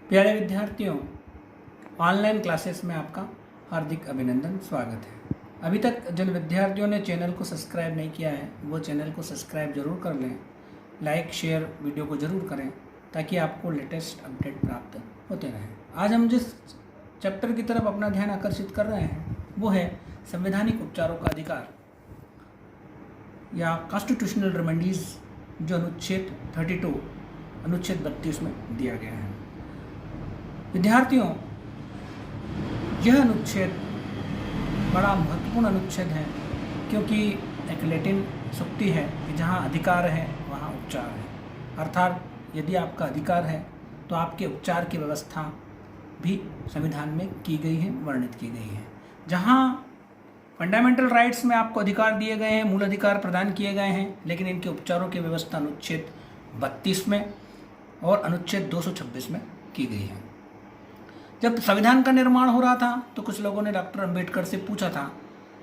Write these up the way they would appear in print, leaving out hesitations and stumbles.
प्यारे विद्यार्थियों, online classes में आपका हार्दिक अभिनंदन, स्वागत है। अभी तक जिन विद्यार्थियों ने चैनल को सब्सक्राइब नहीं किया है वो चैनल को सब्सक्राइब जरूर कर लें। लाइक शेयर वीडियो को ज़रूर करें ताकि आपको लेटेस्ट अपडेट प्राप्त होते रहें। आज हम जिस चैप्टर की तरफ अपना ध्यान आकर्षित कर रहे हैं वो है संवैधानिक उपचारों का अधिकार या कॉन्स्टिट्यूशनल रेमेडीज़, जो अनुच्छेद 32 अनुच्छेद 32 में दिया गया है। विद्यार्थियों, यह अनुच्छेद बड़ा महत्वपूर्ण अनुच्छेद है क्योंकि एक लैटिन सूक्ति है कि जहाँ अधिकार है वहाँ उपचार है। अर्थात यदि आपका अधिकार है तो आपके उपचार की व्यवस्था भी संविधान में की गई है, वर्णित की गई है। जहाँ फंडामेंटल राइट्स में आपको अधिकार दिए गए हैं, मूल अधिकार प्रदान किए गए हैं, लेकिन इनके उपचारों की व्यवस्था अनुच्छेद 32 में और अनुच्छेद 226 में की गई है। जब संविधान का निर्माण हो रहा था तो कुछ लोगों ने डॉक्टर अंबेडकर से पूछा था,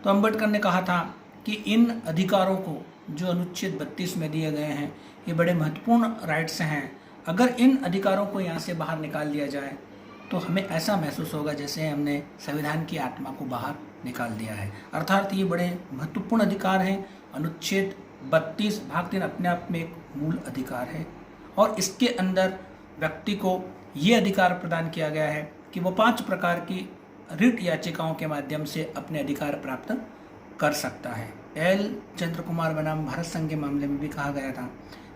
तो अंबेडकर ने कहा था कि इन अधिकारों को जो अनुच्छेद 32 में दिए गए हैं ये बड़े महत्वपूर्ण राइट्स हैं। अगर इन अधिकारों को यहाँ से बाहर निकाल दिया जाए तो हमें ऐसा महसूस होगा जैसे हमने संविधान की आत्मा को बाहर निकाल दिया है। अर्थात ये बड़े महत्वपूर्ण अधिकार हैं। अनुच्छेद 32 भाग 3 अपने आप में एक मूल अधिकार है और इसके अंदर व्यक्ति को ये अधिकार प्रदान किया गया है कि वो 5 प्रकार की रिट याचिकाओं के माध्यम से अपने अधिकार प्राप्त कर सकता है। एल चंद्र कुमार बनाम भारत संघ के मामले में भी कहा गया था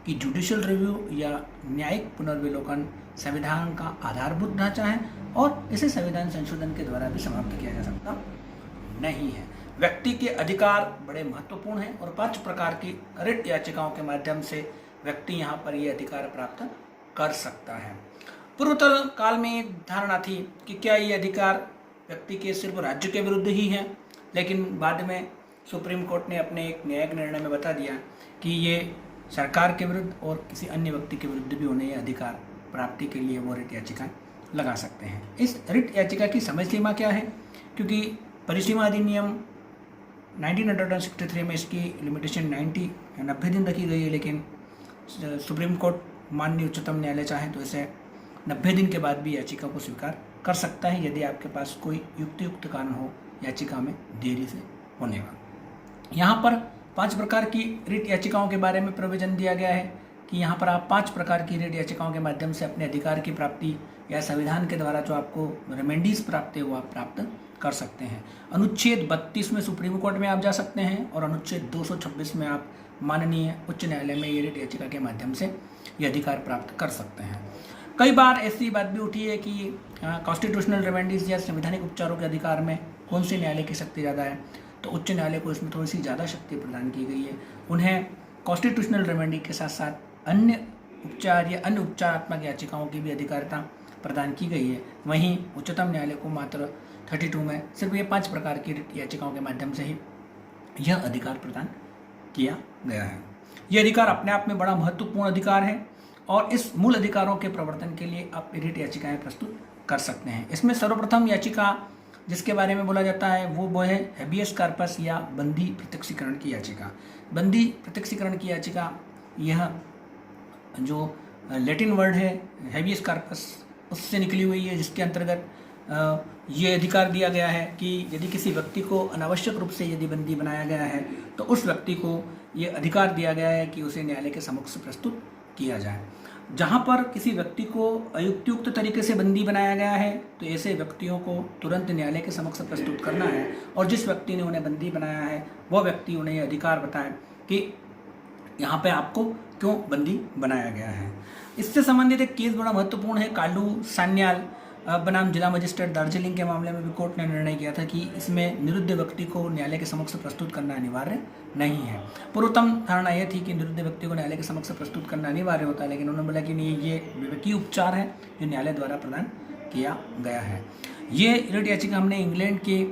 कि जुडिशियल रिव्यू या न्यायिक पुनर्विलोकन संविधान का आधारभूत ढांचा है और इसे संविधान संशोधन के द्वारा भी समाप्त किया जा सकता नहीं है। व्यक्ति के अधिकार बड़े महत्वपूर्ण हैं और 5 प्रकार की रिट याचिकाओं के माध्यम से व्यक्ति यहाँ पर ये अधिकार प्राप्त कर सकता है। पूर्वोत्तर काल में एक धारणा थी कि क्या ये अधिकार व्यक्ति के सिर्फ राज्य के विरुद्ध ही है, लेकिन बाद में सुप्रीम कोर्ट ने अपने एक न्यायिक निर्णय में बता दिया कि ये सरकार के विरुद्ध और किसी अन्य व्यक्ति के विरुद्ध भी उन्हें अधिकार प्राप्ति के लिए वो रिट याचिका लगा सकते हैं। इस रिट याचिका की समय सीमा क्या है? क्योंकि परिसीमा अधिनियम 1963 में इसकी लिमिटेशन 90 दिन रखी गई है, लेकिन सुप्रीम कोर्ट माननीय उच्चतम न्यायालय चाहे तो इसे 90 दिन के बाद भी याचिका को स्वीकार कर सकता है यदि आपके पास कोई युक्त कारण हो याचिका में देरी से होने का। यहाँ पर 5 प्रकार की रिट याचिकाओं के बारे में प्रोविजन दिया गया है कि यहाँ पर आप 5 प्रकार की रिट याचिकाओं के माध्यम से अपने अधिकार की प्राप्ति या संविधान के द्वारा जो आपको रेमेडीज प्राप्त है वो आप प्राप्त कर सकते हैं। अनुच्छेद 32 में सुप्रीम कोर्ट में आप जा सकते हैं और अनुच्छेद 226 में आप माननीय उच्च न्यायालय में ये रिट याचिका के माध्यम से ये अधिकार प्राप्त कर सकते हैं। कई बार ऐसी बात भी उठी है कि कॉन्स्टिट्यूशनल रेमेडीज या संवैधानिक उपचारों के अधिकार में कौन से न्यायालय की शक्ति ज़्यादा है, तो उच्च न्यायालय को इसमें थोड़ी सी ज़्यादा शक्ति प्रदान की गई है। उन्हें कॉन्स्टिट्यूशनल रेमेडी के साथ साथ अन्य उपचार या अन्य उपचारात्मक याचिकाओं की भी अधिकारिता प्रदान की गई है। वहीं उच्चतम न्यायालय को मात्र 32 में सिर्फ ये 5 प्रकार की याचिकाओं के माध्यम से ही यह अधिकार प्रदान किया गया है। यह अधिकार अपने आप में बड़ा महत्वपूर्ण अधिकार है और इस मूल अधिकारों के प्रवर्तन के लिए आप रिट याचिकाएं प्रस्तुत कर सकते हैं। इसमें सर्वप्रथम याचिका जिसके बारे में बोला जाता है वो है हेबियस कार्पस या बंदी प्रत्यक्षीकरण की याचिका। बंदी प्रत्यक्षीकरण की याचिका, यह जो लैटिन वर्ड है हेबियस कार्पस उससे निकली हुई है, जिसके अंतर्गत ये अधिकार दिया गया है कि यदि किसी व्यक्ति को अनावश्यक रूप से यदि बंदी बनाया गया है तो उस व्यक्ति को ये अधिकार दिया गया है कि उसे न्यायालय के समक्ष प्रस्तुत किया जाए। जहाँ पर किसी व्यक्ति को अयुक्तियुक्त तरीके से बंदी बनाया गया है तो ऐसे व्यक्तियों को तुरंत न्यायालय के समक्ष प्रस्तुत करना है और जिस व्यक्ति ने उन्हें बंदी बनाया है वह व्यक्ति उन्हें अधिकार बताए कि यहाँ पे आपको क्यों बंदी बनाया गया है। इससे संबंधित एक केस बड़ा महत्वपूर्ण है। कालू सान्याल बनाम जिला मजिस्ट्रेट दार्जिलिंग के मामले में भी कोर्ट ने निर्णय किया था कि इसमें निरुद्ध व्यक्ति को न्यायालय के समक्ष प्रस्तुत करना अनिवार्य नहीं है। पूर्वोत्तम धारणा यह थी कि निरुद्ध व्यक्ति को न्यायालय के समक्ष प्रस्तुत करना अनिवार्य होता है, लेकिन उन्होंने बोला कि नहीं, ये विवेकीय उपचार है जो न्यायालय द्वारा प्रदान किया गया है। ये रिट याचिका हमने इंग्लैंड के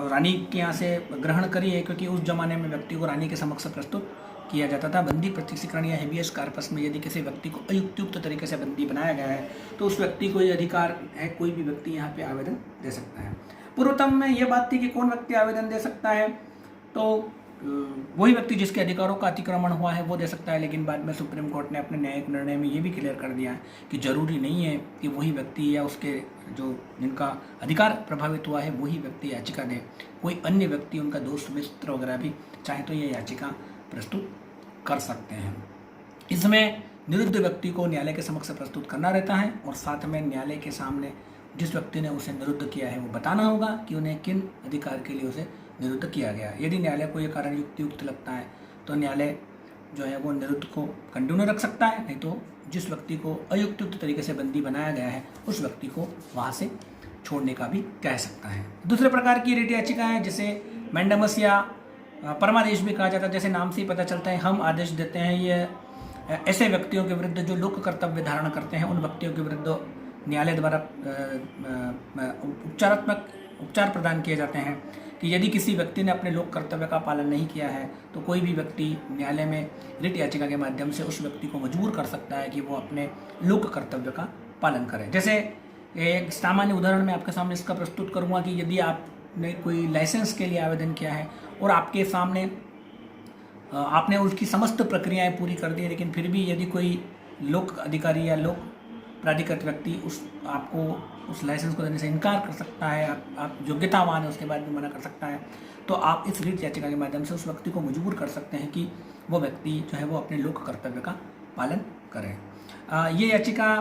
रानी के यहाँ से ग्रहण करी है क्योंकि उस जमाने में व्यक्ति को रानी के समक्ष प्रस्तुत किया जाता था। बंदी प्रत्यक्षीकरण या हेबियस कार्पस में यदि किसी व्यक्ति को अयुक्तियुक्त तरीके से बंदी बनाया गया है तो उस व्यक्ति को ये अधिकार है, कोई भी व्यक्ति यहाँ पे आवेदन दे सकता है। पूर्वोत्तम में यह बात थी कि कौन व्यक्ति आवेदन दे सकता है, तो वही व्यक्ति जिसके अधिकारों का अतिक्रमण हुआ है वो दे सकता है, लेकिन बाद में सुप्रीम कोर्ट ने अपने न्यायिक निर्णय में ये भी क्लियर कर दिया है कि जरूरी नहीं है कि वही व्यक्ति या उसके जो जिनका अधिकार प्रभावित हुआ है वही व्यक्ति याचिका दे, कोई अन्य व्यक्ति उनका दोस्त मित्र वगैरह भी चाहे तो ये याचिका प्रस्तुत कर सकते हैं। इसमें निरुद्ध व्यक्ति को न्यायालय के समक्ष प्रस्तुत करना रहता है और साथ में न्यायालय के सामने जिस व्यक्ति ने उसे निरुद्ध किया है वो बताना होगा कि उन्हें किन अधिकार के लिए उसे निरुद्ध किया गया। यदि न्यायालय को यह कारण युक्त लगता है तो न्यायालय जो है वो निरुद्ध को कंटिन्यू रख सकता है, नहीं तो जिस व्यक्ति को अयुक्त तरीके से बंदी बनाया गया है उस व्यक्ति को वहाँ से छोड़ने का भी कह सकता है। दूसरे प्रकार की रिट याचिका है जिसे मैंडेमस या परमादेश भी कहा जाता है। जैसे नाम से ही पता चलता है, हम आदेश देते हैं, ये ऐसे व्यक्तियों के विरुद्ध जो लोक कर्तव्य धारण करते हैं, उन व्यक्तियों के विरुद्ध न्यायालय द्वारा उपचार प्रदान किए जाते हैं कि यदि किसी व्यक्ति ने अपने लोक कर्तव्य का पालन नहीं किया है तो कोई भी व्यक्ति न्यायालय में रिट याचिका के माध्यम से उस व्यक्ति को मजबूर कर सकता है कि वो अपने लोक कर्तव्य का पालन करे। जैसे एक सामान्य उदाहरण मैं आपके सामने इसका प्रस्तुत करूँगा कि यदि आपने कोई लाइसेंस के लिए आवेदन किया है और आपके सामने आपने उसकी समस्त प्रक्रियाएं पूरी कर दी, लेकिन फिर भी यदि कोई लोक अधिकारी या लोक प्राधिकृत व्यक्ति आपको उस लाइसेंस को देने से इनकार कर सकता है, आप योग्यतावान है उसके बाद भी मना कर सकता है, तो आप इस रिट याचिका के माध्यम से उस व्यक्ति को मजबूर कर सकते हैं कि वो व्यक्ति जो है वो अपने लोक कर्तव्य का पालन करे। ये याचिका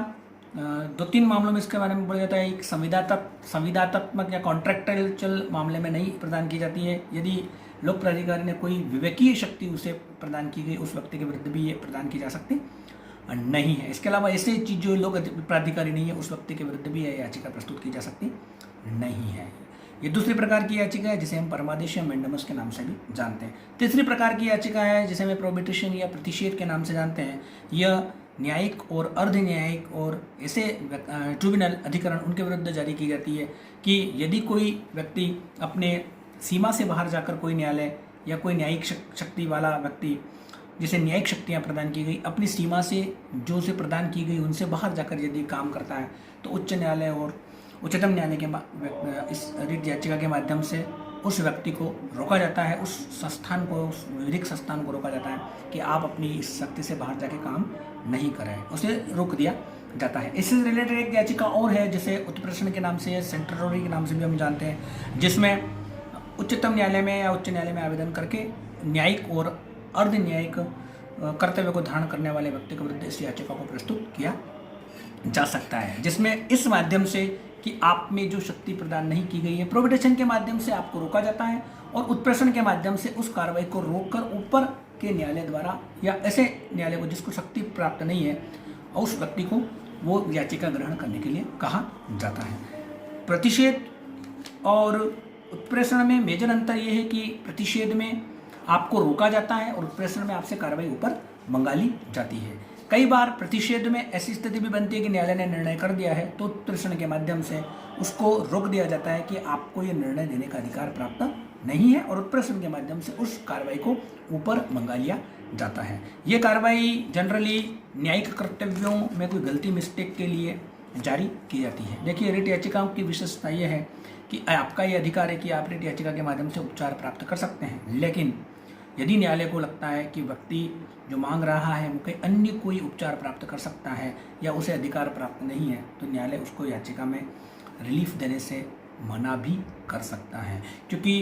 2-3 मामलों में इसके बारे में बोला जाता है। एक संविदात्मक या कॉन्ट्रैक्चुअल मामले में नहीं प्रदान की जाती है। यदि लोक प्राधिकारी ने कोई विवेकीय शक्ति उसे प्रदान की गई, उस व्यक्ति के विरुद्ध भी ये प्रदान की जा सकती नहीं है। इसके अलावा ऐसे चीज जो लोक प्राधिकारी नहीं है उस व्यक्ति के विरुद्ध भी यह याचिका प्रस्तुत की जा सकती नहीं है। ये दूसरी प्रकार की याचिका है जिसे हम परमादेश या मैंडेमस के नाम से भी जानते हैं। तीसरी प्रकार की याचिका है जिसे हम प्रोहिबिशन या प्रतिषेध के नाम से जानते हैं। यह न्यायिक और अर्ध न्यायिक और ऐसे ट्रिब्यूनल अधिकरण उनके विरुद्ध जारी की जाती है कि यदि कोई व्यक्ति अपने सीमा से बाहर जाकर कोई न्यायालय या कोई न्यायिक शक्ति वाला व्यक्ति जिसे न्यायिक शक्तियाँ प्रदान की गई अपनी सीमा से जो उसे प्रदान की गई उनसे बाहर जाकर यदि काम करता है तो उच्च न्यायालय और उच्चतम न्यायालय के इस रिट याचिका के माध्यम से उस व्यक्ति को रोका जाता है, उस संस्थान को, उस विधिक संस्थान को रोका जाता है कि आप अपनी इस शक्ति से बाहर जाके काम नहीं करें, उसे रोक दिया जाता है। इससे रिलेटेड एक याचिका और है जिसे उत्प्रेषण के नाम से, सेंट्रोरी के नाम से भी हम जानते हैं, जिसमें उच्चतम न्यायालय में या उच्च न्यायालय में आवेदन करके न्यायिक और अर्ध न्यायिक कर्तव्य को धारण करने वाले व्यक्ति के विरुद्ध इस याचिका को प्रस्तुत किया जा सकता है, जिसमें इस माध्यम से कि आप में जो शक्ति प्रदान नहीं की गई है, प्रोहिबिशन के माध्यम से आपको रोका जाता है और उत्प्रेषण के माध्यम से उस कार्रवाई को रोककर ऊपर के न्यायालय द्वारा या ऐसे न्यायालय को जिसको शक्ति प्राप्त नहीं है उस व्यक्ति को वो याचिका ग्रहण करने के लिए कहा जाता है। प्रतिषेध और उत्प्रेषण में मेजर अंतर यह है कि प्रतिषेध में आपको रोका जाता है और उत्प्रेषण में आपसे कार्रवाई ऊपर मंगा ली जाती है। कई बार प्रतिषेध में ऐसी स्थिति भी बनती है कि न्यायालय ने निर्णय कर दिया है तो उत्प्रेषण के माध्यम से उसको रोक दिया जाता है कि आपको ये निर्णय देने का अधिकार प्राप्त नहीं है और उत्प्रेषण के माध्यम से उस कार्रवाई को ऊपर मंगा लिया जाता है। ये कार्रवाई जनरली न्यायिक कर्तव्यों में कोई गलती मिस्टेक के लिए जारी की जाती है। देखिए, रिट याचिकाओं की विशेषता यह है कि आपका ये अधिकार है कि आप रिट याचिका के माध्यम से उपचार प्राप्त कर सकते हैं, लेकिन यदि न्यायालय को लगता है कि व्यक्ति जो मांग रहा है वो अन्य कोई उपचार प्राप्त कर सकता है या उसे अधिकार प्राप्त नहीं है तो न्यायालय उसको याचिका में रिलीफ देने से मना भी कर सकता है, क्योंकि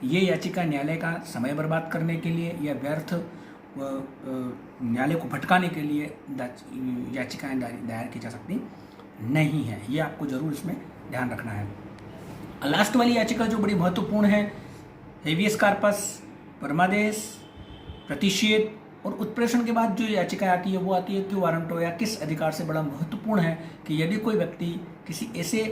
ये याचिका न्यायालय का समय बर्बाद करने के लिए या व्यर्थ न्यायालय को भटकाने के लिए याचिकाएं दायर की जा सकती नहीं है। ये आपको जरूर इसमें ध्यान रखना है। लास्ट वाली याचिका जो बड़ी महत्वपूर्ण है, हेवियस कॉर्पस, परमादेश, प्रतिषेध और उत्प्रेषण के बाद जो याचिका आती है वो आती है कि वारंटो या किस अधिकार से बड़ा महत्वपूर्ण है कि यदि कोई व्यक्ति किसी ऐसे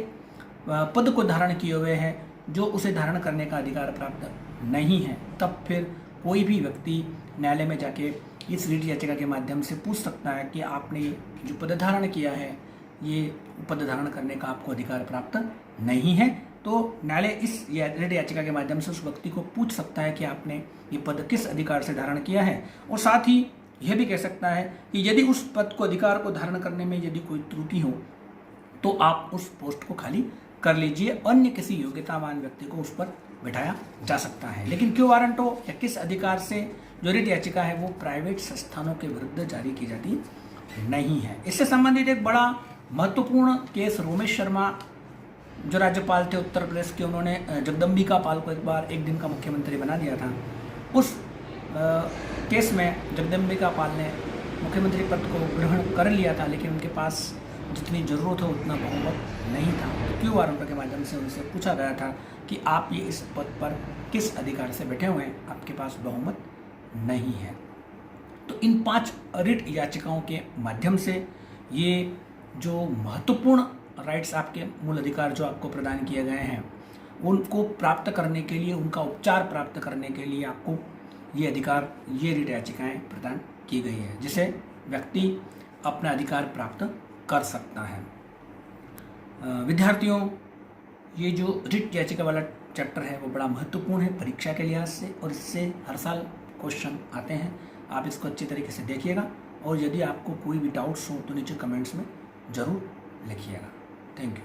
पद को धारण किए हुए है जो उसे धारण करने का अधिकार प्राप्त नहीं है, तब फिर कोई भी व्यक्ति न्यायालय में जाके इस रिट याचिका के माध्यम से पूछ सकता है कि आपने जो पद धारण किया है ये पद धारण करने का आपको अधिकार प्राप्त नहीं है। तो न्यायालय इस रिट याचिका के माध्यम से उस व्यक्ति को पूछ सकता है कि आपने ये पद किस अधिकार से धारण किया है, और साथ ही यह भी कह सकता है कि यदि उस पद को अधिकार को धारण करने में यदि कोई त्रुटि हो तो आप उस पोस्ट को खाली कर लीजिए, अन्य किसी योग्यतावान व्यक्ति को उस पर बैठाया जा सकता है। लेकिन क्यों वारंट हो या किस अधिकार से जो रिट याचिका है वो प्राइवेट संस्थानों के विरुद्ध जारी की जाती नहीं है। इससे संबंधित एक बड़ा महत्वपूर्ण केस रोमेश शर्मा जो राज्यपाल थे उत्तर प्रदेश के, उन्होंने जगदम्बिका पाल को एक दिन का मुख्यमंत्री बना दिया था। उस केस में जगदम्बिका पाल ने मुख्यमंत्री पद को ग्रहण कर लिया था, लेकिन उनके पास जितनी ज़रूरत हो उतना बहुमत नहीं था। तो क्यू वारंट के माध्यम से उनसे पूछा गया था कि आप ये इस पद पर किस अधिकार से बैठे हुए हैं, आपके पास बहुमत नहीं है। तो इन 5 रिट याचिकाओं के माध्यम से ये जो महत्वपूर्ण राइट्स, आपके मूल अधिकार जो आपको प्रदान किए गए हैं, उनको प्राप्त करने के लिए, उनका उपचार प्राप्त करने के लिए आपको ये अधिकार, ये रिट याचिकाएँ प्रदान की गई है, जिसे व्यक्ति अपना अधिकार प्राप्त कर सकता है। विद्यार्थियों, ये जो रिट याचिका वाला चैप्टर है वो बड़ा महत्वपूर्ण है परीक्षा के लिहाज से, और इससे हर साल क्वेश्चन आते हैं। आप इसको अच्छी तरीके से देखिएगा, और यदि आपको कोई भी डाउट्स हो तो नीचे कमेंट्स में ज़रूर लिखिएगा। Thank you.